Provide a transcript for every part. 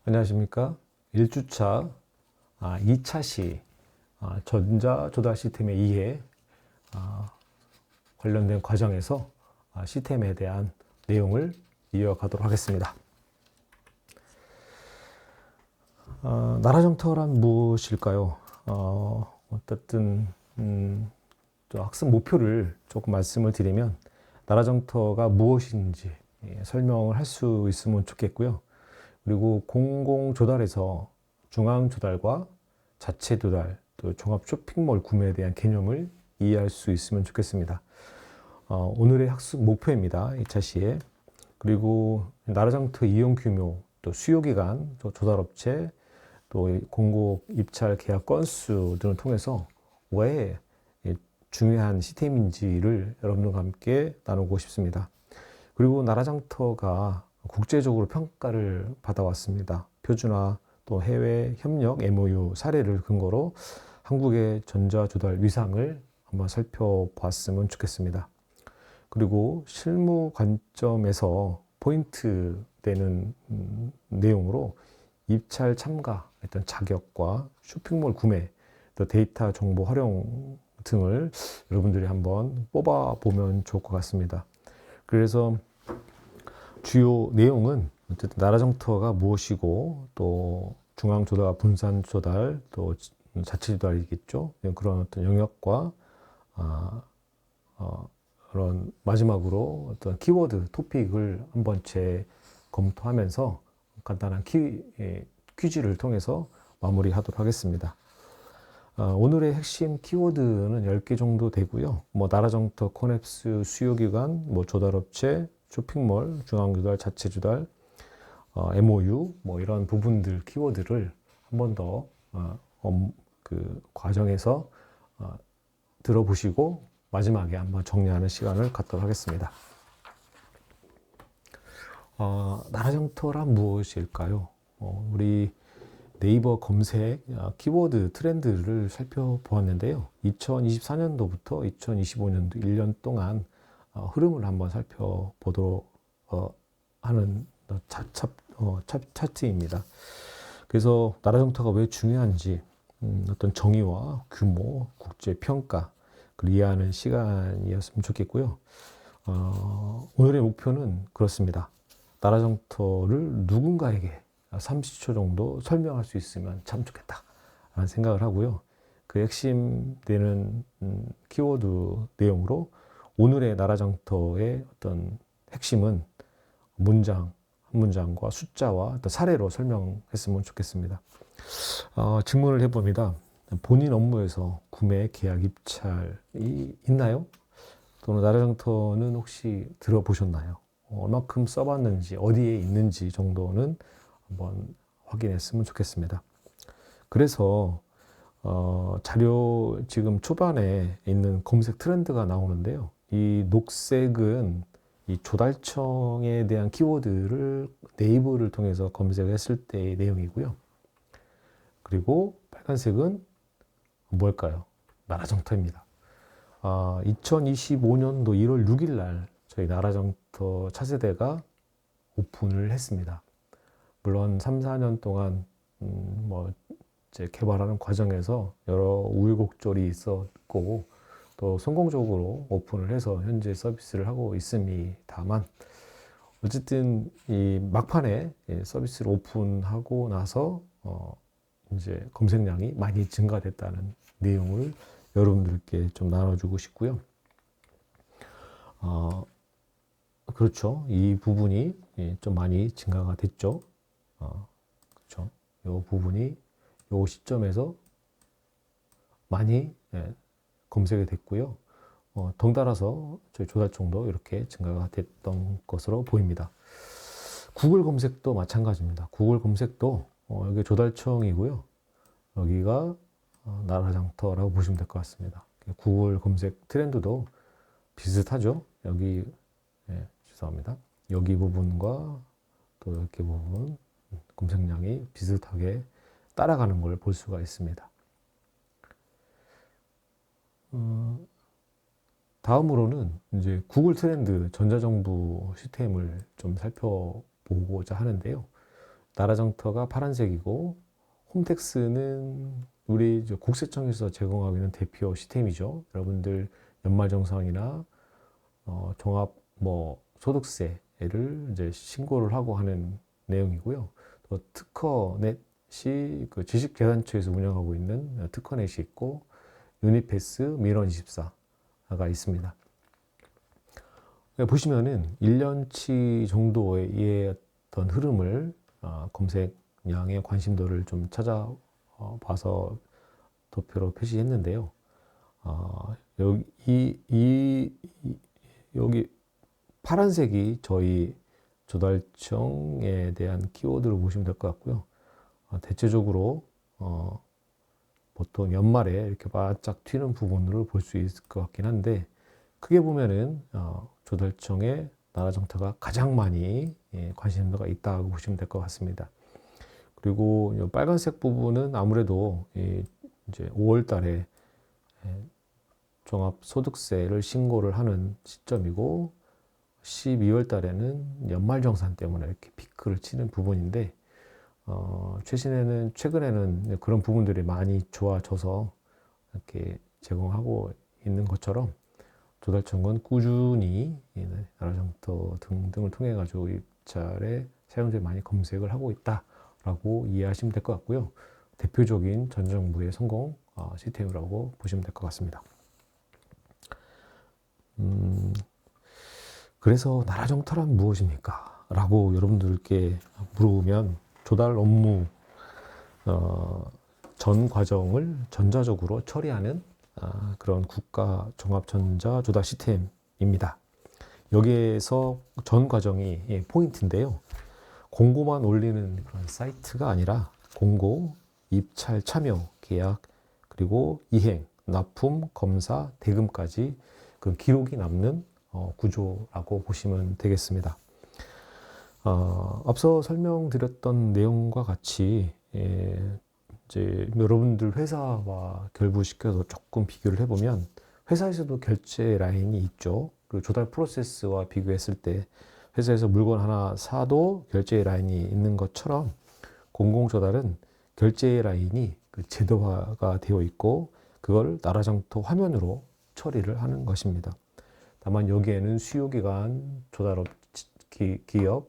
안녕하십니까. 1주차 2차 시 전자조달 시스템의 이해 관련된 과정에서 시스템에 대한 내용을 이어가도록 하겠습니다. 나라정터란 무엇일까요? 어쨌든 학습 목표를 조금 말씀을 드리면 나라정터가 무엇인지 설명을 할 수 있으면 좋겠고요. 그리고 공공조달에서 중앙조달과 자체조달, 또 종합 쇼핑몰 구매에 대한 개념을 이해할 수 있으면 좋겠습니다. 오늘의 학습 목표입니다. 2차 시에. 그리고 나라장터 이용 규모, 또 수요기간, 또 조달업체, 또 공고 입찰 계약 건수 등을 통해서 왜 중요한 시스템인지를 여러분들과 함께 나누고 싶습니다. 그리고 나라장터가 국제적으로 평가를 받아왔습니다. 표준화 또 해외 협력 MOU 사례를 근거로 한국의 전자조달 위상을 한번 살펴봤으면 좋겠습니다. 그리고 실무 관점에서 포인트 되는 내용으로 입찰 참가, 어떤 자격과 쇼핑몰 구매, 또 데이터 정보 활용 등을 여러분들이 한번 뽑아보면 좋을 것 같습니다. 그래서 주요 내용은 어쨌든 나라정터가 무엇이고, 또 중앙조달, 분산조달, 또 자체조달이겠죠. 그런 어떤 영역과 그런 마지막으로 어떤 키워드 토픽을 한번 검토하면서 간단한 퀴즈를 통해서 마무리하도록 하겠습니다. 오늘의 핵심 키워드는 10개 정도 되고요. 나라정터, 코넵스, 수요기관, 조달업체, 쇼핑몰, 중앙조달, 자체조달, MOU, 이런 부분들, 키워드를 한 번 더, 그 과정에서 들어보시고, 마지막에 한번 정리하는 시간을 갖도록 하겠습니다. 나라정터란 무엇일까요? 우리 네이버 검색 키워드 트렌드를 살펴보았는데요. 2024년도부터 2025년도 1년 동안 흐름을 한번 살펴보도록 하는 차트입니다. 그래서 나라정터가 왜 중요한지 어떤 정의와 규모, 국제평가 를 이해하는 시간이었으면 좋겠고요. 오늘의 목표는 그렇습니다. 나라정터를 누군가에게 30초 정도 설명할 수 있으면 참 좋겠다 라는 생각을 하고요. 그 핵심 되는 키워드 내용으로 오늘의 나라정터의 어떤 핵심은 문장, 한 문장과 숫자와 어떤 사례로 설명했으면 좋겠습니다. 질문을 해봅니다. 본인 업무에서 구매, 계약, 입찰이 있나요? 또는 나라정터는 혹시 들어보셨나요? 얼마큼 써봤는지, 어디에 있는지 정도는 한번 확인했으면 좋겠습니다. 그래서 자료 지금 초반에 있는 검색 트렌드가 나오는데요. 이 녹색은 이 조달청에 대한 키워드를 네이버를 통해서 검색을 했을 때의 내용이고요. 그리고 빨간색은 뭘까요? 나라정터입니다. 2025년도 1월 6일 날 저희 나라정터 차세대가 오픈을 했습니다. 물론 3, 4년 동안 이제 개발하는 과정에서 여러 우여곡절이 있었고 또 성공적으로 오픈을 해서 현재 서비스를 하고 있습니다만 어쨌든 이 막판에 서비스를 오픈하고 나서 이제 검색량이 많이 증가됐다는 내용을 여러분들께 좀 나눠주고 싶고요. 그렇죠. 이 부분이 좀 많이 증가가 됐죠. 그렇죠. 이 부분이 이 시점에서 많이 검색이 됐고요. 덩달아서 저희 조달청도 이렇게 증가가 됐던 것으로 보입니다. 구글 검색도 마찬가지입니다. 구글 검색도 여기 조달청이고요. 여기가 나라장터라고 보시면 될 것 같습니다. 구글 검색 트렌드도 비슷하죠. 여기 죄송합니다. 여기 부분과 또 이렇게 부분 검색량이 비슷하게 따라가는 걸 볼 수가 있습니다. 다음으로는 이제 구글 트렌드 전자정부 시스템을 좀 살펴보고자 하는데요. 나라장터가 파란색이고 홈택스는 우리 국세청에서 제공하고 있는 대표 시스템이죠. 여러분들 연말정산이나 종합 소득세를 이제 신고를 하고 하는 내용이고요. 또 특허넷이 그 지식재산처에서 운영하고 있는 특허넷이 있고 유니패스, 민원24가 있습니다. 보시면은 1년치 정도의 어떤 흐름을 검색량의 관심도를 좀 찾아봐서 도표로 표시했는데요. 여기 파란색이 저희 조달청에 대한 키워드로 보시면 될 것 같고요. 대체적으로 보통 연말에 이렇게 바짝 튀는 부분으로 볼 수 있을 것 같긴 한데, 크게 보면은 조달청의 나라장터가 가장 많이 관심도가 있다고 보시면 될 것 같습니다. 그리고 이 빨간색 부분은 아무래도 이제 5월 달에 종합소득세를 신고를 하는 시점이고 12월 달에는 연말정산 때문에 이렇게 피크를 치는 부분인데, 최근에는 그런 부분들이 많이 좋아져서 이렇게 제공하고 있는 것처럼 조달청은 꾸준히 나라장터 등등을 통해 가지고 입찰에 사용자들이 많이 검색을 하고 있다라고 이해하시면 될 것 같고요. 대표적인 전 정부의 성공 시스템이라고 보시면 될 것 같습니다. 그래서 나라장터란 무엇입니까? 라고 여러분들께 물어보면 조달 업무 전 과정을 전자적으로 처리하는 그런 국가 종합 전자 조달 시스템입니다. 여기에서 전 과정이 포인트인데요. 공고만 올리는 그런 사이트가 아니라 공고, 입찰 참여, 계약, 그리고 이행, 납품, 검사, 대금까지 그 기록이 남는 구조라고 보시면 되겠습니다. 앞서 설명드렸던 내용과 같이 이제 여러분들 회사와 결부시켜서 조금 비교를 해보면 회사에서도 결제 라인이 있죠. 그리고 조달 프로세스와 비교했을 때 회사에서 물건 하나 사도 결제 라인이 있는 것처럼 공공조달은 결제 라인이 그 제도화가 되어 있고 그걸 나라장터 화면으로 처리를 하는 것입니다. 다만 여기에는 수요기관, 조달업 기업,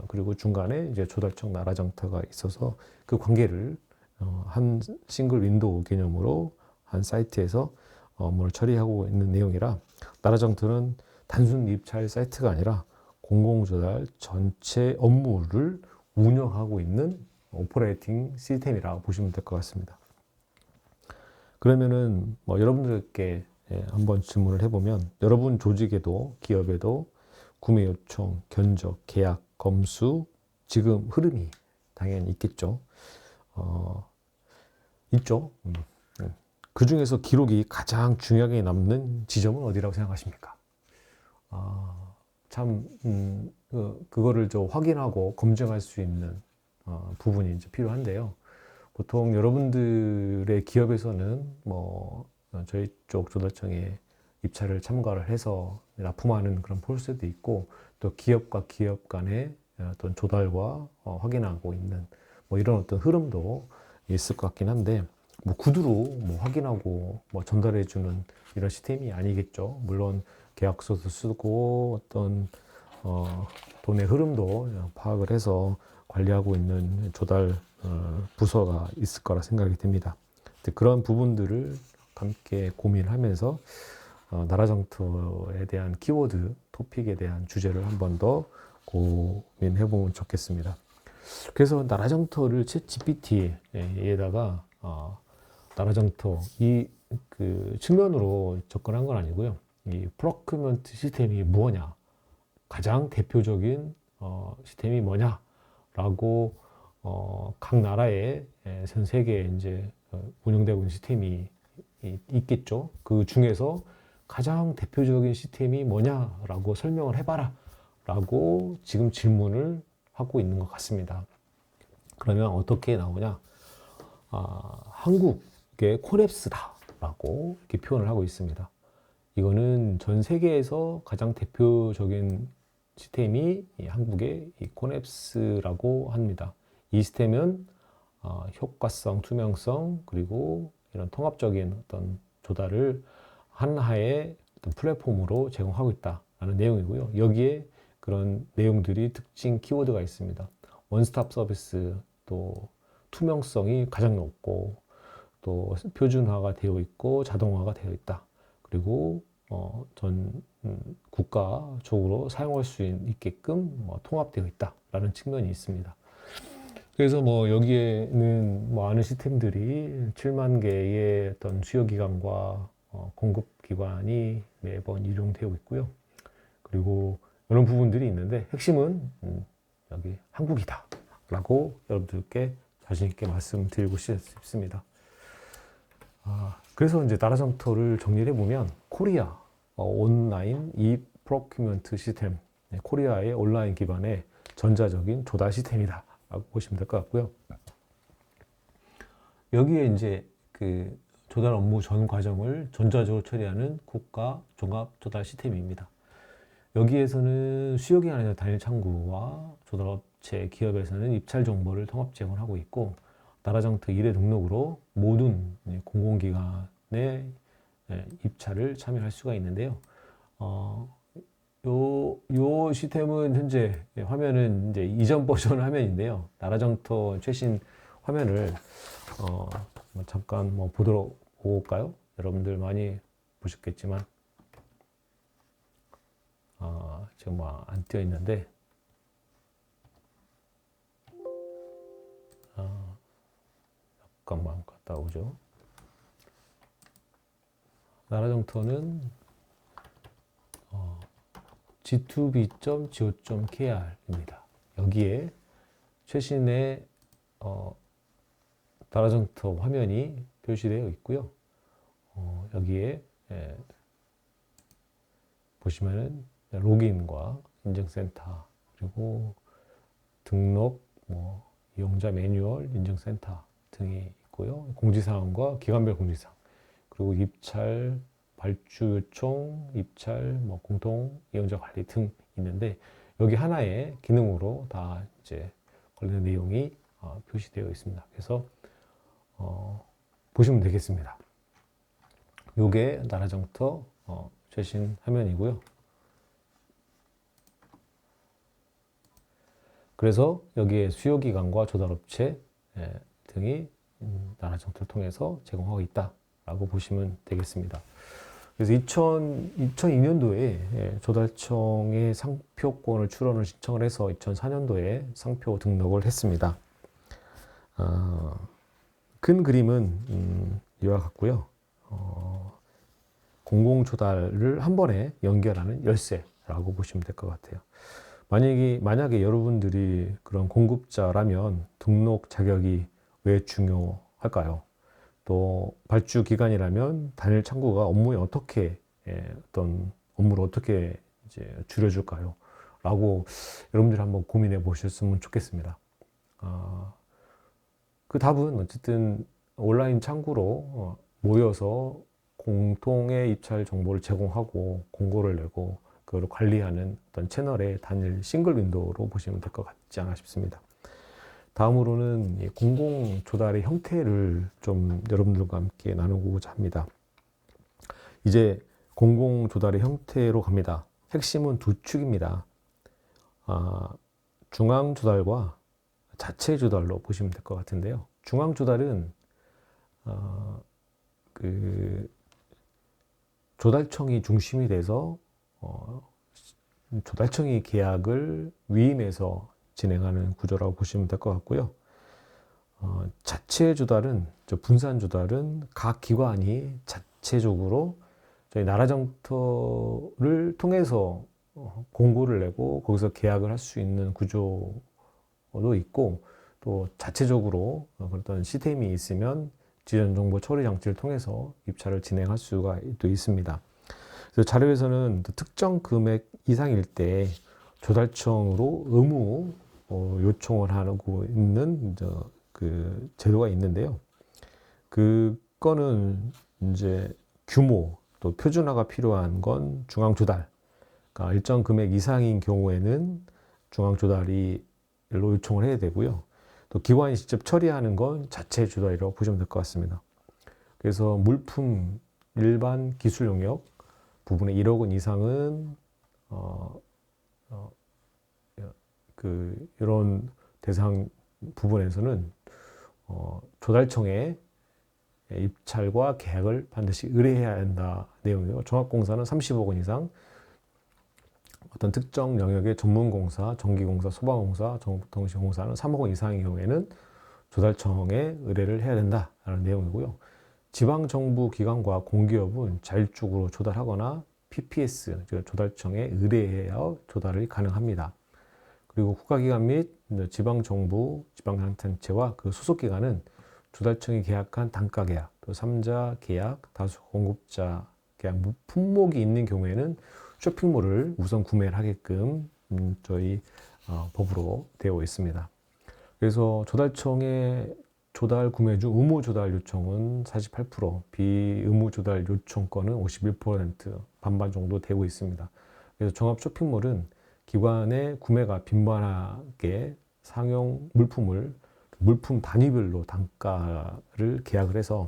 그리고 중간에 이제 조달청 나라장터가 있어서 그 관계를 한 싱글 윈도우 개념으로 한 사이트에서 업무를 처리하고 있는 내용이라 나라장터는 단순 입찰 사이트가 아니라 공공조달 전체 업무를 운영하고 있는 오퍼레이팅 시스템이라고 보시면 될 것 같습니다. 그러면은 여러분들께 한번 질문을 해보면 여러분 조직에도 기업에도 구매 요청, 견적, 계약, 검수, 지금 흐름이 당연히 있겠죠. 있죠. 그 중에서 기록이 가장 중요하게 남는 지점은 어디라고 생각하십니까? 그거를 확인하고 검증할 수 있는 부분이 이제 필요한데요. 보통 여러분들의 기업에서는 저희 쪽 조달청에 입찰을 참가를 해서 납품하는 그런 프로세스도 있고 또 기업과 기업 간의 어떤 조달과 확인하고 있는 이런 어떤 흐름도 있을 것 같긴 한데 구두로 확인하고 전달해주는 이런 시스템이 아니겠죠. 물론 계약서도 쓰고 어떤 돈의 흐름도 파악을 해서 관리하고 있는 조달 부서가 있을 거라 생각이 듭니다. 그런 부분들을 함께 고민하면서 나라장터에 대한 키워드, 토픽에 대한 주제를 한 번 더 고민해 보면 좋겠습니다. 그래서 나라장터를 챗 GPT에다가 나라장터 그 측면으로 접근한 건 아니고요. 이 프로큐먼트 시스템이 뭐냐, 가장 대표적인 시스템이 뭐냐라고 각 나라에 전 세계에 이제 운영되고 있는 시스템이 있겠죠. 그 중에서 가장 대표적인 시스템이 뭐냐라고 설명을 해봐라 라고 지금 질문을 하고 있는 것 같습니다. 그러면 어떻게 나오냐? 한국의 코랩스다 라고 이렇게 표현을 하고 있습니다. 이거는 전 세계에서 가장 대표적인 시스템이 한국의 이 코넵스라고 합니다. 이 시스템은 효과성, 투명성, 그리고 이런 통합적인 어떤 조달을 하나의 어떤 플랫폼으로 제공하고 있다라는 내용이고요. 여기에 그런 내용들이 특징 키워드가 있습니다. 원스톱 서비스, 또 투명성이 가장 높고, 또 표준화가 되어 있고 자동화가 되어 있다. 그리고 전 국가적으로 사용할 수 있게끔 통합되어 있다라는 측면이 있습니다. 그래서 여기에는 많은 시스템들이 7만 개의 어떤 수요기관과 공급기관이 매번 이용되고 있고요. 그리고 이런 부분들이 있는데 핵심은 여기 한국이다 라고 여러분들께 자신있게 말씀드리고 싶습니다. 그래서 이제 나라장터를 정리를 해보면 코리아 온라인 이 프로큐먼트 시스템, 코리아의 온라인 기반의 전자적인 조달 시스템이다 라고 보시면 될 것 같고요. 여기에 이제 그 조달 업무 전 과정을 전자적으로 처리하는 국가 종합 조달 시스템입니다. 여기에서는 수요기관에서 단일 창구와 조달업체 기업에서는 입찰 정보를 통합 제공하고 있고, 나라장터 1회 등록으로 모든 공공기관의 입찰을 참여할 수가 있는데요. 요 시스템은 현재 화면은 이제 이전 버전 화면인데요. 나라장터 최신 화면을 잠깐 보도록 볼까요? 여러분들 많이 보셨겠지만 지금 안 띄어 있는데 잠깐만 갔다 오죠. 나라장터는 g2b.go.kr입니다. 여기에 최신의 나라장터 화면이 표시되어 있고요. 여기에 보시면은 로그인과 인증센터, 그리고 등록, 이용자 매뉴얼, 인증센터 등이 있고요. 공지사항과 기관별 공지사항, 그리고 입찰, 발주 요청, 입찰, 공동 이용자 관리 등 있는데, 여기 하나의 기능으로 다 이제 관련 내용이 표시되어 있습니다. 그래서 보시면 되겠습니다. 요게 나라장터 최신 화면이고요. 그래서 여기에 수요기관과 조달업체 등이 나라장터를 통해서 제공하고 있다라고 보시면 되겠습니다. 그래서 2002년도에 조달청에 상표권을 출원을 신청을 해서 2004년도에 상표 등록을 했습니다. 큰 그림은 이와 같고요. 공공조달을 한 번에 연결하는 열쇠라고 보시면 될 것 같아요. 만약에 여러분들이 그런 공급자라면 등록 자격이 왜 중요할까요? 또 발주 기관이라면 단일 창구가 업무에 어떻게 어떤 업무를 어떻게 이제 줄여줄까요? 라고 여러분들이 한번 고민해 보셨으면 좋겠습니다. 그 답은 어쨌든 온라인 창구로 모여서 공통의 입찰 정보를 제공하고 공고를 내고 그걸 관리하는 어떤 채널의 단일 싱글 윈도우로 보시면 될 것 같지 않아 싶습니다. 다음으로는 공공 조달의 형태를 좀 여러분들과 함께 나누고자 합니다. 이제 공공 조달의 형태로 갑니다. 핵심은 두 축입니다. 중앙 조달과 자체 조달로 보시면 될 것 같은데요. 중앙 조달은 조달청이 중심이 돼서 조달청이 계약을 위임해서 진행하는 구조라고 보시면 될 것 같고요. 자체 조달은, 분산 조달은 각 기관이 자체적으로 저희 나라장터를 통해서 공고를 내고 거기서 계약을 할 수 있는 구조도 있고, 또 자체적으로 어떤 시스템이 있으면 지정정보 처리 장치를 통해서 입찰을 진행할 수가 또 있습니다. 그래서 자료에서는 특정 금액 이상일 때 조달청으로 의무 요청을 하고 있는 그 제도가 있는데요. 그거는 이제 규모 또 표준화가 필요한 건 중앙 조달, 그러니까 일정 금액 이상인 경우에는 중앙 조달일로 요청을 해야 되고요. 또 기관이 직접 처리하는 건 자체 조달이라고 보시면 될 것 같습니다. 그래서 물품 일반 기술 용역 부분의 1억 원 이상은 이런 대상 부분에서는 조달청에 입찰과 계약을 반드시 의뢰해야 한다 내용이고요. 종합공사는 30억 원 이상, 어떤 특정 영역의 전문공사, 전기공사, 소방공사, 정보통신공사는 3억 원 이상의 경우에는 조달청에 의뢰를 해야 된다라는 내용이고요. 지방정부기관과 공기업은 자율적으로 조달하거나 PPS, 즉 조달청에 의뢰해야 조달이 가능합니다. 그리고 국가기관 및 지방정부, 지방자치단체와 그 소속기관은 조달청이 계약한 단가계약, 또 3자 계약, 다수 공급자 계약, 품목이 있는 경우에는 쇼핑몰을 우선 구매를 하게끔 저희 법으로 되어 있습니다. 그래서 조달청의 조달 구매 중 의무 조달 요청은 48%, 비의무 조달 요청 건은 51% 반반 정도 되고 있습니다. 그래서 종합 쇼핑몰은 기관의 구매가 빈번하게 상용 물품을 물품 단위별로 단가를 계약을 해서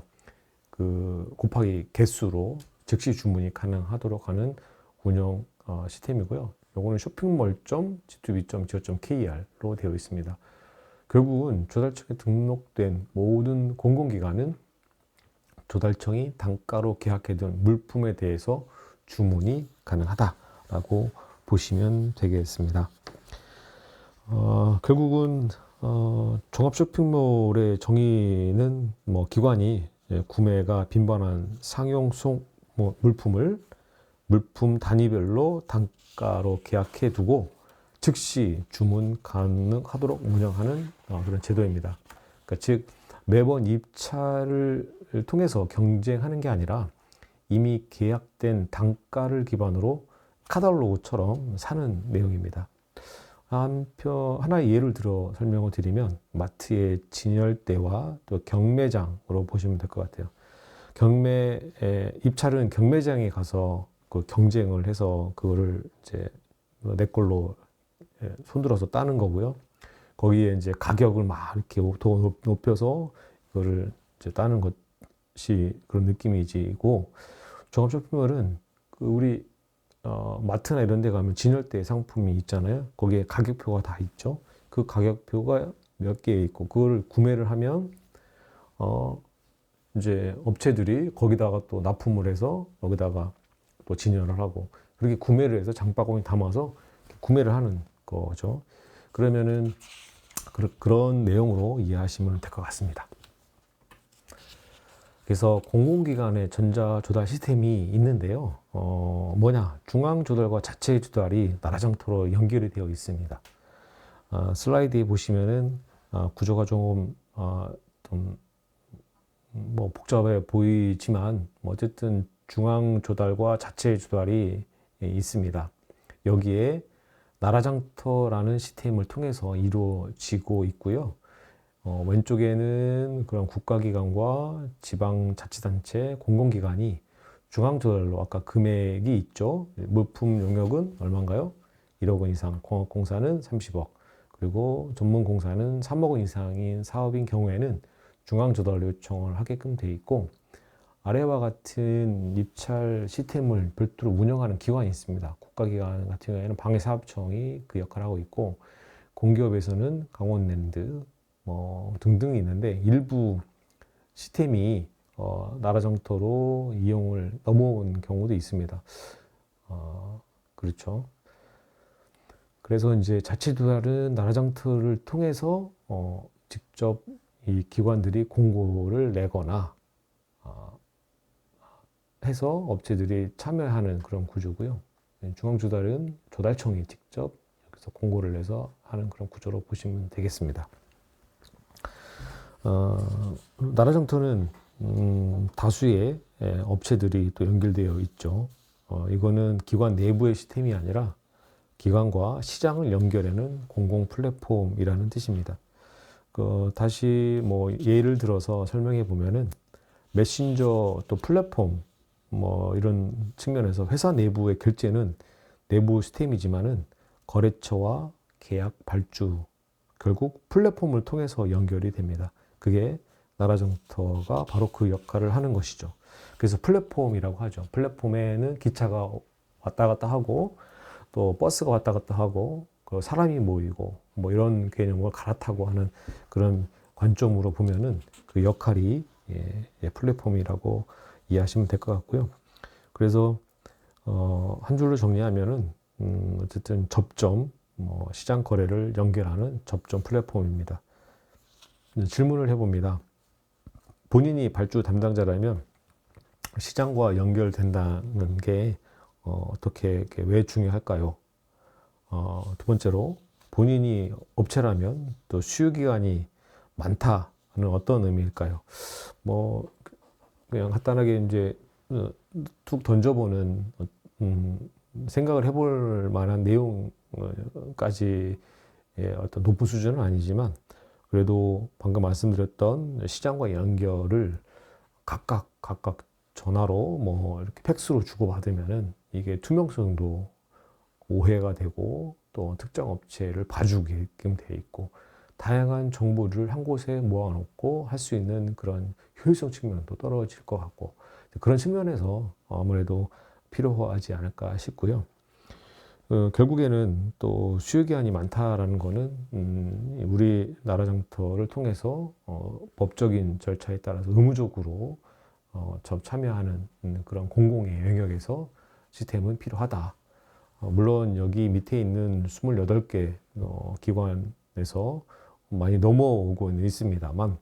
곱하기 개수로 즉시 주문이 가능하도록 하는 운영 시스템이고요. 요거는 shoppingmall.g2b.co.kr로 되어 있습니다. 결국은 조달청에 등록된 모든 공공기관은 조달청이 단가로 계약해둔 물품에 대해서 주문이 가능하다라고 보시면 되겠습니다. 결국은 종합 쇼핑몰의 정의는 기관이 구매가 빈번한 상용 물품을 물품 단위별로 단가로 계약해 두고 즉시 주문 가능하도록 운영하는 그런 제도입니다. 그러니까 즉 매번 입찰을 통해서 경쟁하는 게 아니라 이미 계약된 단가를 기반으로 카탈로그처럼 사는 내용입니다. 하나의 예를 들어 설명을 드리면 마트의 진열대와 또 경매장으로 보시면 될 것 같아요. 입찰은 경매장에 가서 경쟁을 해서 그거를 이제 내 걸로 손들어서 따는 거고요. 거기에 이제 가격을 막 이렇게 더 높여서 그거를 이제 따는 것이 그런 느낌이지고, 종합 쇼핑몰은 우리 마트나 이런 데 가면 진열대 상품이 있잖아요. 거기에 가격표가 다 있죠. 그 가격표가 몇 개 있고 그걸 구매를 하면 이제 업체들이 거기다가 또 납품을 해서 여기다가 또 진열을 하고 그렇게 구매를 해서 장바구니 담아서 구매를 하는 거죠. 그러면은 그런 내용으로 이해하시면 될 것 같습니다. 그래서 공공기관의 전자조달 시스템이 있는데요. 중앙조달과 자체 조달이 나라장터로 연결이 되어 있습니다. 슬라이드에 보시면은 구조가 좀 복잡해 보이지만 어쨌든 중앙조달과 자체 조달이 있습니다. 여기에 나라장터라는 시스템을 통해서 이루어지고 있고요. 왼쪽에는 그런 국가기관과 지방자치단체, 공공기관이 중앙조달로 아까 금액이 있죠. 물품 용역은 얼마인가요? 1억 원 이상, 공업공사는 30억, 그리고 전문공사는 3억 원 이상인 사업인 경우에는 중앙조달 요청을 하게끔 되어 있고, 아래와 같은 입찰 시스템을 별도로 운영하는 기관이 있습니다. 국가기관 같은 경우에는 방해사업청이 그 역할을 하고 있고, 공기업에서는 강원랜드 등등이 있는데 일부 시스템이 나라장터로 이용을 넘어온 경우도 있습니다. 그렇죠. 그래서 이제 자치조달은 나라장터를 통해서 직접 이 기관들이 공고를 내거나 해서 업체들이 참여하는 그런 구조고요. 중앙조달은 조달청이 직접 여기서 공고를 내서 하는 그런 구조로 보시면 되겠습니다. 나라장터는 다수의 업체들이 또 연결되어 있죠. 이거는 기관 내부의 시스템이 아니라 기관과 시장을 연결하는 공공 플랫폼이라는 뜻입니다. 다시 예를 들어서 설명해 보면은 메신저 또 플랫폼 이런 측면에서 회사 내부의 결제는 내부 시스템이지만은 거래처와 계약 발주, 결국 플랫폼을 통해서 연결이 됩니다. 그게 나라장터가 바로 그 역할을 하는 것이죠. 그래서 플랫폼이라고 하죠. 플랫폼에는 기차가 왔다 갔다 하고 또 버스가 왔다 갔다 하고 그 사람이 모이고 뭐 이런 개념을 갈아타고 하는 그런 관점으로 보면은 그 역할이 플랫폼이라고 이해하시면 될 것 같고요. 그래서 한 줄로 정리하면은 어쨌든 접점, 시장 거래를 연결하는 접점 플랫폼입니다. 질문을 해봅니다. 본인이 발주 담당자라면 시장과 연결된다는 게 어떻게 왜 중요할까요? 두 번째로 본인이 업체라면 또 수요 기간이 많다는 어떤 의미일까요? 뭐 그냥 간단하게 이제 툭 던져보는 생각을 해볼 만한 내용까지 어떤 높은 수준은 아니지만 그래도 방금 말씀드렸던 시장과 연결을 각각 전화로 뭐 이렇게 팩스로 주고받으면은 이게 투명성도 오해가 되고 또 특정 업체를 봐주게끔 돼 있고 다양한 정보를 한 곳에 모아놓고 할 수 있는 그런 효율성 측면도 떨어질 것 같고 그런 측면에서 아무래도 필요하지 않을까 싶고요. 결국에는 또 수요 기한이 많다라는 거는 우리나라 장터를 통해서 법적인 절차에 따라서 의무적으로 참여하는 그런 공공의 영역에서 시스템은 필요하다. 물론 여기 밑에 있는 28개 기관에서 많이 넘어오고는 있습니다만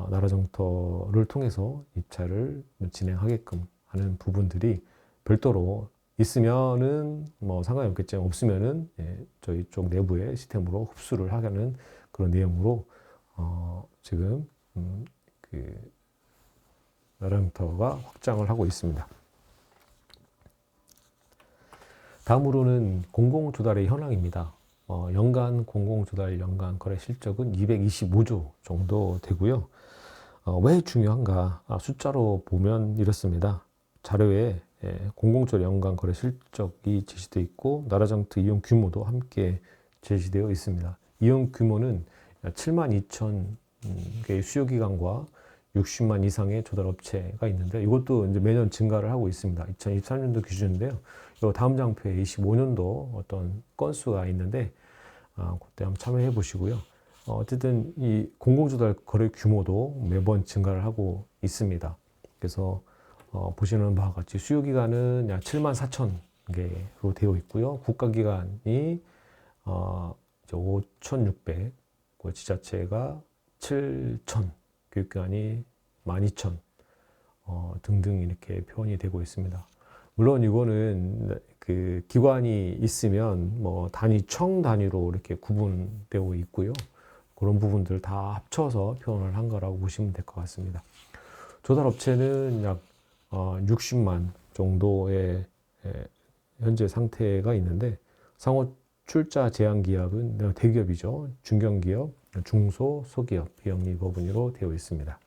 나라정터를 통해서 입찰을 진행하게끔 하는 부분들이 별도로 있으면은 뭐 상관이 없겠지만 없으면은 저희 쪽 내부의 시스템으로 흡수를 하는 그런 내용으로 지금 그 나라정터가 확장을 하고 있습니다. 다음으로는 공공조달의 현황입니다. 연간 공공조달 연간 거래 실적은 225조 정도 되고요. 왜 중요한가? 숫자로 보면 이렇습니다. 자료에 공공조달 연간 거래 실적이 제시되어 있고 나라장터 이용 규모도 함께 제시되어 있습니다. 이용 규모는 7만 2천 개의 수요기관과 60만 이상의 조달업체가 있는데 이것도 이제 매년 증가를 하고 있습니다. 2023년도 기준인데요. 이 다음 장표에 25년도 어떤 건수가 있는데 그때 한번 참여해 보시고요. 어쨌든 이 공공조달 거래 규모도 매번 증가를 하고 있습니다. 그래서 보시는 바와 같이 수요기관은 약 7만 4천 개로 되어 있고요. 국가기관이 5,600, 지자체가 7천, 교육기관이 12,000 등등 이렇게 표현이 되고 있습니다. 물론 이거는 그 기관이 있으면 뭐 청 단위로 이렇게 구분되어 있고요. 그런 부분들 다 합쳐서 표현을 한 거라고 보시면 될 것 같습니다. 조달업체는 약 60만 정도의 현재 상태가 있는데 상호 출자 제한 기업은 대기업이죠. 중견기업, 중소, 소기업, 비영리 법인으로 되어 있습니다.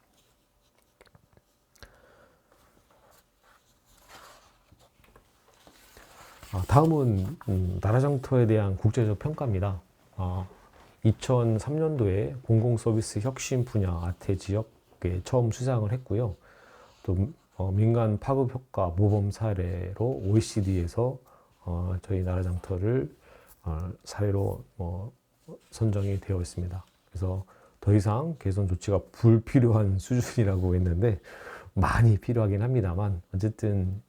다음은 나라장터에 대한 국제적 평가입니다. 2003년도에 공공서비스 혁신 분야 아태 지역에 처음 수상을 했고요. 또 민간 파급 효과 모범 사례로 OECD에서 저희 나라장터를 사례로 선정이 되어 있습니다. 그래서 더 이상 개선 조치가 불필요한 수준이라고 했는데 많이 필요하긴 합니다만 어쨌든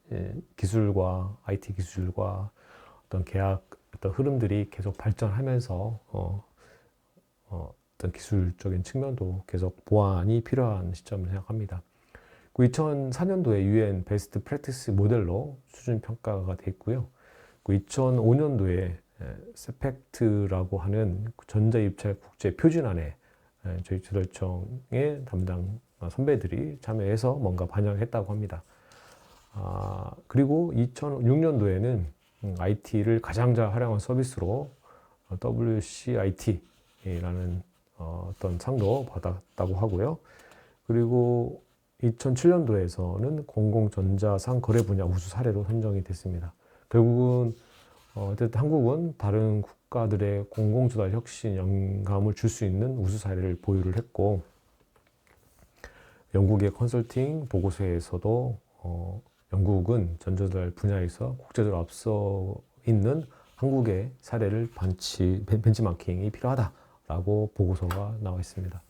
기술과 IT 기술과 어떤 계약 어떤 흐름들이 계속 발전하면서 어떤 기술적인 측면도 계속 보완이 필요한 시점을 생각합니다. 2004년도에 UN 베스트 프랙티스 모델로 수준 평가가 됐고요. 2005년도에 세펙트라고 하는 전자입찰 국제 표준안에 저희 조달청의 담당 선배들이 참여해서 뭔가 반영을 했다고 합니다. 그리고 2006년도에는 IT를 가장 잘 활용한 서비스로 WCIT라는 어떤 상도 받았다고 하고요. 그리고 2007년도에서는 공공전자상 거래 분야 우수 사례로 선정이 됐습니다. 결국은 어쨌든 한국은 다른 국가들의 공공조달 혁신 영감을 줄 수 있는 우수 사례를 보유를 했고, 영국의 컨설팅 보고서에서도 영국은 전조조달 분야에서 국제적으로 앞서 있는 한국의 사례를 벤치마킹이 필요하다라고 보고서가 나와 있습니다.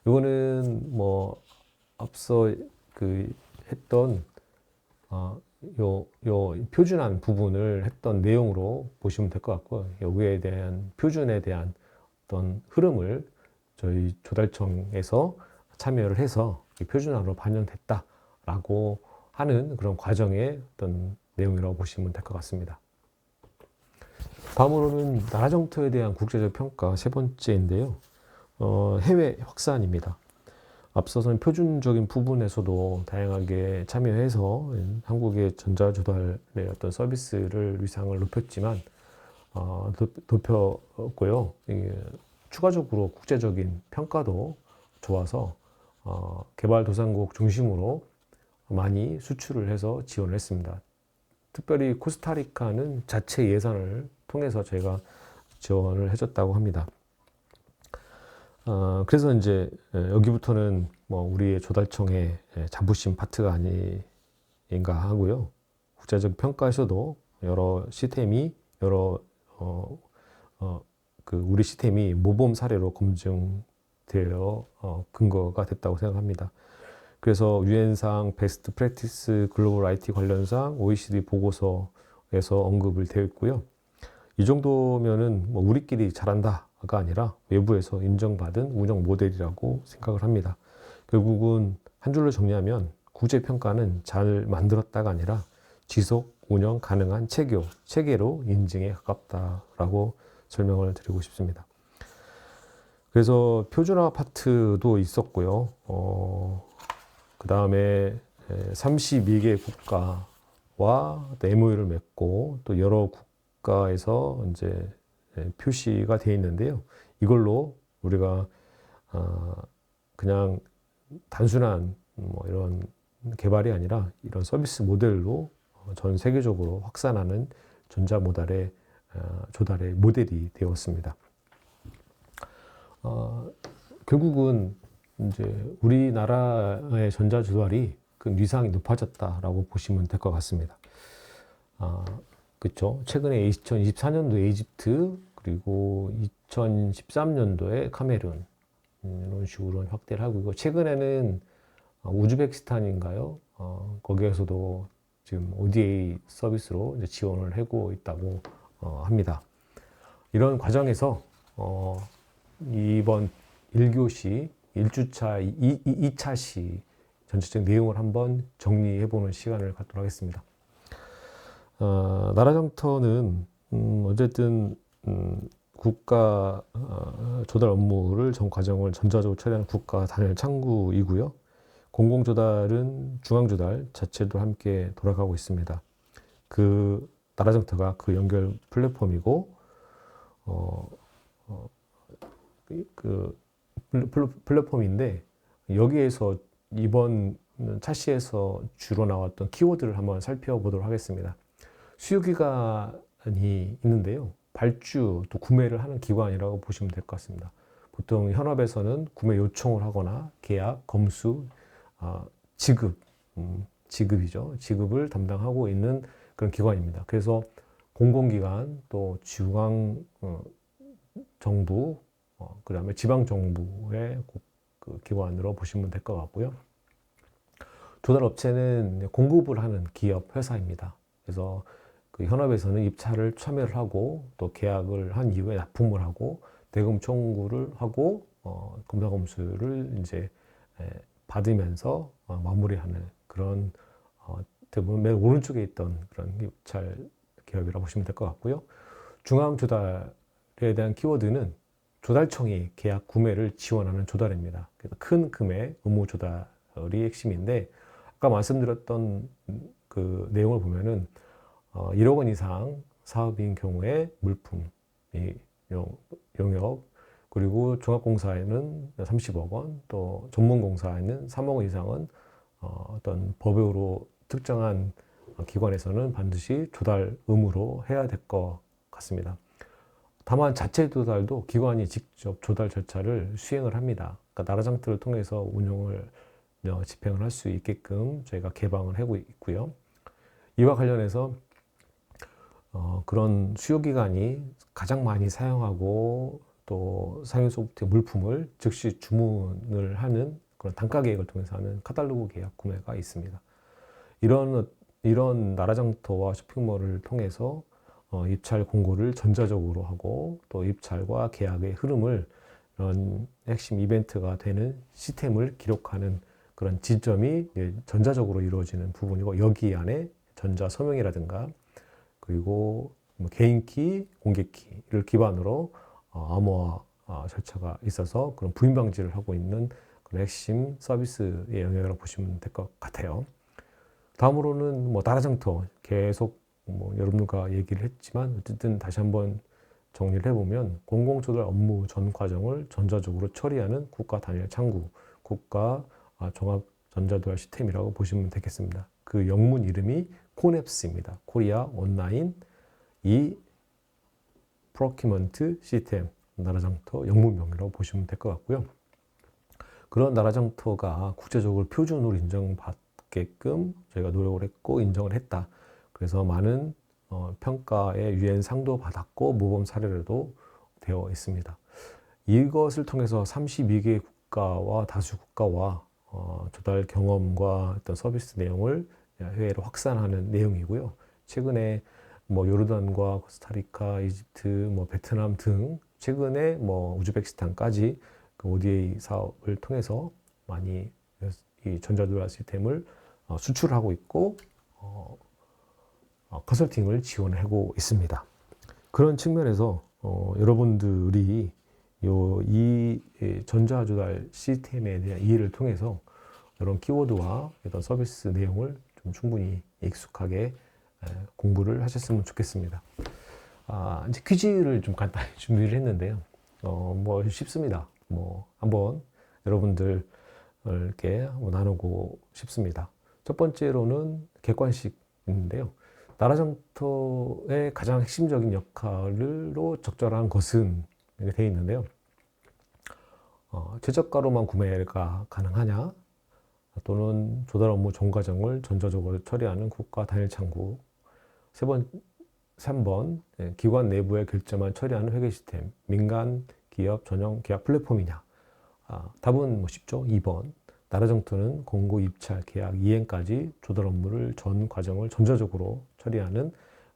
이거는 뭐 앞서 했던 요 표준안 부분을 했던 내용으로 보시면 될 것 같고요. 여기에 대한 표준에 대한 어떤 흐름을 저희 조달청에서 참여를 해서 표준안으로 반영됐다라고 하는 그런 과정의 어떤 내용이라고 보시면 될 것 같습니다. 다음으로는 나라정토에 대한 국제적 평가 세 번째인데요. 해외 확산입니다. 앞서서는 표준적인 부분에서도 다양하게 참여해서 한국의 전자조달의 어떤 서비스를 위상을 높였지만, 높였고요. 추가적으로 국제적인 평가도 좋아서 개발도상국 중심으로 많이 수출을 해서 지원을 했습니다. 특별히 코스타리카는 자체 예산을 통해서 저희가 지원을 해줬다고 합니다. 그래서 이제 여기부터는 뭐 우리의 조달청의 자부심 파트가 아닌가 하고요. 국제적 평가에서도 여러 시스템이 우리 시스템이 모범 사례로 검증되어 근거가 됐다고 생각합니다. 그래서 유엔상 베스트 프랙티스 글로벌 IT 관련상 OECD 보고서에서 언급을 되어 있고요. 이 정도면은 뭐 우리끼리 잘한다가 아니라 외부에서 인정받은 운영 모델이라고 생각을 합니다. 결국은 한 줄로 정리하면 국제평가는 잘 만들었다가 아니라 지속 운영 가능한 체계로 인증에 가깝다라고 설명을 드리고 싶습니다. 그래서 표준화 파트도 있었고요. 그 다음에 32개 국가와 MOU를 맺고 또 여러 국가에서 이제 표시가 되어 있는데요. 이걸로 우리가 그냥 단순한 뭐 이런 개발이 아니라 이런 서비스 모델로 전 세계적으로 확산하는 조달의 모델이 되었습니다. 결국은 이제 우리나라의 전자조달이 그 위상이 높아졌다라고 보시면 될 것 같습니다. 그렇죠. 최근에 2024년도 이집트, 그리고 2013년도에 카메룬, 이런 식으로 확대를 하고 있고, 최근에는 우즈베키스탄인가요? 거기에서도 지금 ODA 서비스로 이제 지원을 하고 있다고 합니다. 이런 과정에서 이번 1교시 1주차 2차시 전체적 내용을 한번 정리해보는 시간을 갖도록 하겠습니다. 나라정터는 어쨌든 국가 조달 업무를 전 과정을 전자적으로 처리하는 국가 단일 창구이고요. 공공조달은 중앙조달 자체도 함께 돌아가고 있습니다. 그 나라정터가 그 연결 플랫폼이고, 그 플랫폼인데, 여기에서 이번 차시에서 주로 나왔던 키워드를 한번 살펴보도록 하겠습니다. 수요기관이 있는데요. 발주, 또 구매를 하는 기관이라고 보시면 될 것 같습니다. 보통 현업에서는 구매 요청을 하거나 계약, 검수, 지급이죠. 지급을 담당하고 있는 그런 기관입니다. 그래서 공공기관, 또 중앙 정부, 그 다음에 지방정부의 그 기관으로 보시면 될 것 같고요. 조달업체는 공급을 하는 기업, 회사입니다. 그래서 그 현업에서는 입찰을 참여를 하고, 또 계약을 한 이후에 납품을 하고, 대금 청구를 하고, 검사검수를 이제 받으면서 마무리하는 그런, 대부분 맨 오른쪽에 있던 그런 입찰 기업이라고 보시면 될 것 같고요. 중앙조달에 대한 키워드는 조달청이 계약 구매를 지원하는 조달입니다. 그래서 큰 금액 의무 조달이 핵심인데, 아까 말씀드렸던 그 내용을 보면은 1억 원 이상 사업인 경우에 물품 용역, 그리고 종합공사에는 30억 원, 또 전문공사에는 3억 원 이상은 어떤 법으로 특정한 기관에서는 반드시 조달 의무로 해야 될 것 같습니다. 다만 자체 조달도 기관이 직접 조달 절차를 수행을 합니다. 그러니까 나라장터를 통해서 운영을 집행을 할 수 있게끔 저희가 개방을 하고 있고요. 이와 관련해서 그런 수요기관이 가장 많이 사용하고 또 상용 소프트웨어 물품을 즉시 주문을 하는 그런 단가 계획을 통해서 하는 카탈로그 계약 구매가 있습니다. 이런 나라장터와 쇼핑몰을 통해서 입찰 공고를 전자적으로 하고 또 입찰과 계약의 흐름을 이런 핵심 이벤트가 되는 시스템을 기록하는 그런 지점이 전자적으로 이루어지는 부분이고, 여기 안에 전자 서명이라든가 그리고 개인키, 공개키를 기반으로 암호화 절차가 있어서 그런 부인 방지를 하고 있는 그런 핵심 서비스의 영역이라고 보시면 될 것 같아요. 다음으로는 나라장터 계속 여러분과 얘기를 했지만 어쨌든 다시 한번 정리를 해보면 공공조달 업무 전 과정을 전자적으로 처리하는 국가 단일 창구, 국가 종합 전자조달 시스템이라고 보시면 되겠습니다. 그 영문 이름이 코넵스입니다. 코리아 온라인 프로큐먼트 시스템, 나라장터 영문명이라고 보시면 될 것 같고요. 그런 나라장터가 국제적으로 표준으로 인정받게끔 저희가 노력을 했고 인정을 했다. 그래서 많은 평가의 유엔 상도 받았고 모범 사례로도 되어 있습니다. 이것을 통해서 32개 국가와 다수 국가와 조달 경험과 어떤 서비스 내용을 해외로 확산하는 내용이고요. 최근에 요르단과 코스타리카, 이집트, 베트남 등 최근에 우즈베키스탄까지 그 ODA 사업을 통해서 많이 이 전자조달 시스템을 수출하고 있고 컨설팅을 지원하고 있습니다. 그런 측면에서 여러분들이 이 전자조달 시스템에 대한 이해를 통해서 이런 키워드와 이런 서비스 내용을 좀 충분히 익숙하게 공부를 하셨으면 좋겠습니다. 이제 퀴즈를 좀 간단히 준비를 했는데요. 쉽습니다. 한번 여러분들 이렇게 나누고 싶습니다. 첫 번째로는 객관식인데요. 나라장터의 가장 핵심적인 역할로 적절한 것은 이렇게 되어 있는데요. 최저가로만 구매가 가능하냐? 또는 조달 업무 전 과정을 전자적으로 처리하는 국가 단일 창구. 3번 기관 내부의 결제만 처리하는 회계 시스템. 민간 기업 전용 계약 플랫폼이냐? 답은 쉽죠. 2번. 나라장터는 공고, 입찰, 계약, 이행까지 조달 업무를 전 과정을 전자적으로 처리하는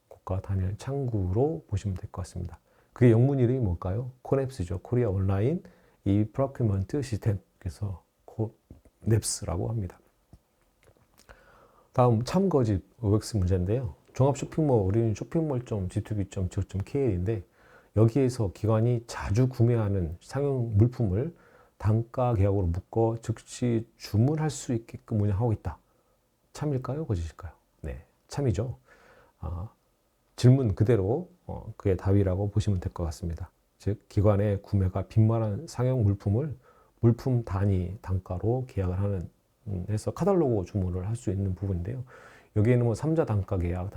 국가 단일 창구로 보시면 될 것 같습니다. 그게 영문 이름이 뭘까요? 코넵스죠. 코리아 온라인 프로큐먼트 시스템. 그래서 코넵스라고 합니다. 다음 참거짓 OX 문제인데요. 종합 쇼핑몰, 우리는 쇼핑몰.g2b.co.kr인데 여기에서 기관이 자주 구매하는 상용 물품을 단가 계약으로 묶어 즉시 주문할 수 있게끔 운영하고 있다. 참일까요? 거짓일까요? 네, 참이죠. 질문 그대로 그의 답이라고 보시면 될 것 같습니다. 즉, 기관의 구매가 빈말한 상용 물품을 물품 단위 단가로 계약을 하는 해서 카탈로그 주문을 할 수 있는 부분인데요. 여기에는 3자 단가 계약,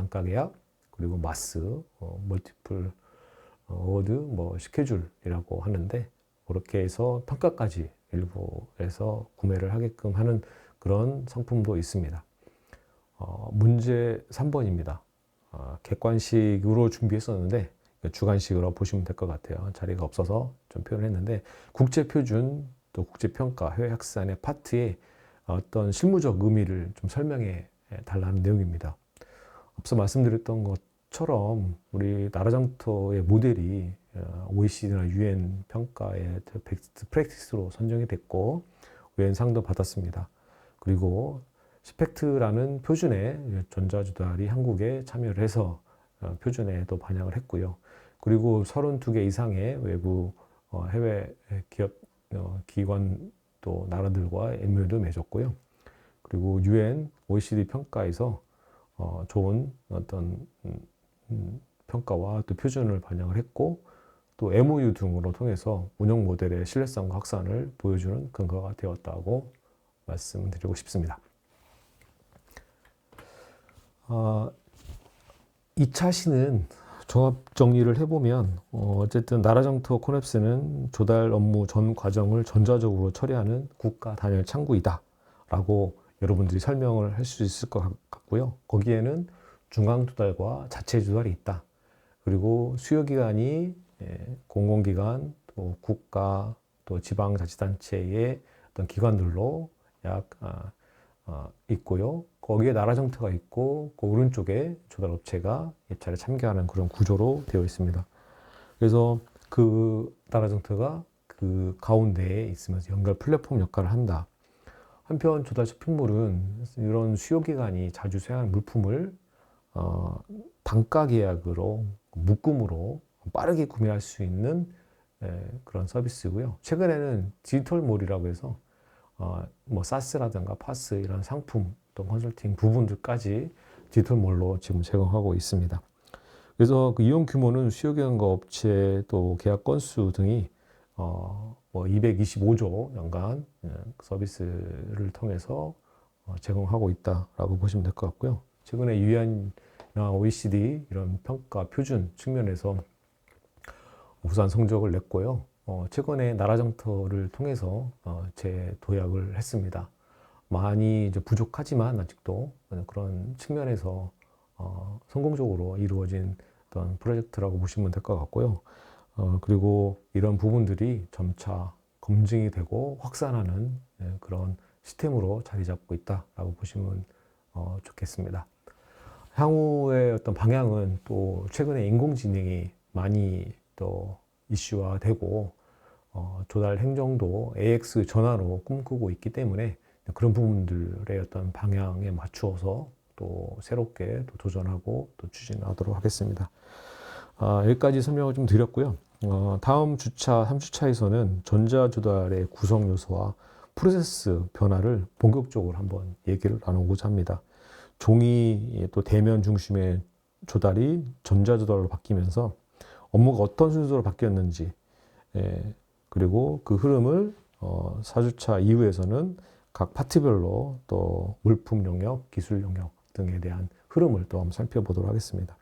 그리고 마스, 멀티플 어워드, 스케줄이라고 하는데 그렇게 해서 평가까지 일부에서 구매를 하게끔 하는 그런 상품도 있습니다. 문제 3번입니다. 객관식으로 준비했었는데 주관식으로 보시면 될 것 같아요. 자리가 없어서 좀 표현을 했는데 국제표준 또 국제평가 해외 확산의 파트에 어떤 실무적 의미를 좀 설명해 달라는 내용입니다. 앞서 말씀드렸던 것처럼 우리 나라장터의 모델이 OECD나 UN 평가의 베스트 프랙티스로 선정이 됐고 UN 상도 받았습니다. 그리고 스펙트라는 표준에 전자조달이 한국에 참여를 해서 표준에도 반영을 했고요. 그리고 32개 이상의 외부 해외 기업 기관 또 나라들과 MOU도 맺었고요. 그리고 UN, OECD 평가에서 좋은 어떤 평가와 또 표준을 반영을 했고 또 MOU 등으로 통해서 운영 모델의 신뢰성과 확산을 보여주는 근거가 되었다고 말씀드리고 싶습니다. 2차 시는 종합 정리를 해보면 어쨌든 나라장터 코냅스는 조달 업무 전 과정을 전자적으로 처리하는 국가 단일 창구이다 라고 여러분들이 설명을 할 수 있을 것 같고요. 거기에는 중앙 조달과 자체 조달이 있다. 그리고 수요기관이 공공기관, 또 국가, 또 지방자치단체의 어떤 기관들로 있고요. 거기에 나라장터가 있고 그 오른쪽에 조달업체가 예찰에 참가하는 그런 구조로 되어 있습니다. 그래서 그 나라장터가 그 가운데에 있으면서 연결 플랫폼 역할을 한다. 한편 조달 쇼핑몰은 이런 수요기관이 자주 사용하는 물품을 단가 계약으로 묶음으로 빠르게 구매할 수 있는 그런 서비스고요. 최근에는 디지털몰이라고 해서 뭐 사스라든가 파스 이런 상품 또 컨설팅 부분들까지 디지털몰로 지금 제공하고 있습니다. 그래서 그 이용 규모는 수요기관과 업체 또 계약 건수 등이 뭐 225조 연간 서비스를 통해서 제공하고 있다라고 보시면 될 것 같고요. 최근에 유엔이나 OECD 이런 평가 표준 측면에서 우수한 성적을 냈고요. 최근에 나라장터를 통해서 재도약을 했습니다. 많이 이제 부족하지만 아직도 그런 측면에서 성공적으로 이루어진 어떤 프로젝트라고 보시면 될 것 같고요. 그리고 이런 부분들이 점차 검증이 되고 확산하는 그런 시스템으로 자리 잡고 있다라고 보시면 좋겠습니다. 향후의 어떤 방향은 또 최근에 인공지능이 많이 또 이슈화되고 조달 행정도 AX 전환으로 꿈꾸고 있기 때문에 그런 부분들의 어떤 방향에 맞추어서 또 새롭게 또 도전하고 또 추진하도록 하겠습니다. 여기까지 설명을 좀 드렸고요. 다음 주차, 3주차에서는 전자조달의 구성 요소와 프로세스 변화를 본격적으로 한번 얘기를 나누고자 합니다. 종이 또 대면 중심의 조달이 전자조달로 바뀌면서 업무가 어떤 순서로 바뀌었는지, 그리고 그 흐름을 4주차 이후에서는 각 파트별로 또 물품 영역, 기술 영역 등에 대한 흐름을 또 한번 살펴보도록 하겠습니다.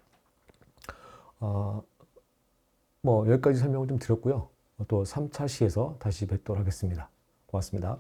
뭐 여기까지 설명을 좀 드렸고요. 또 3차 시에서 다시 뵙도록 하겠습니다. 고맙습니다.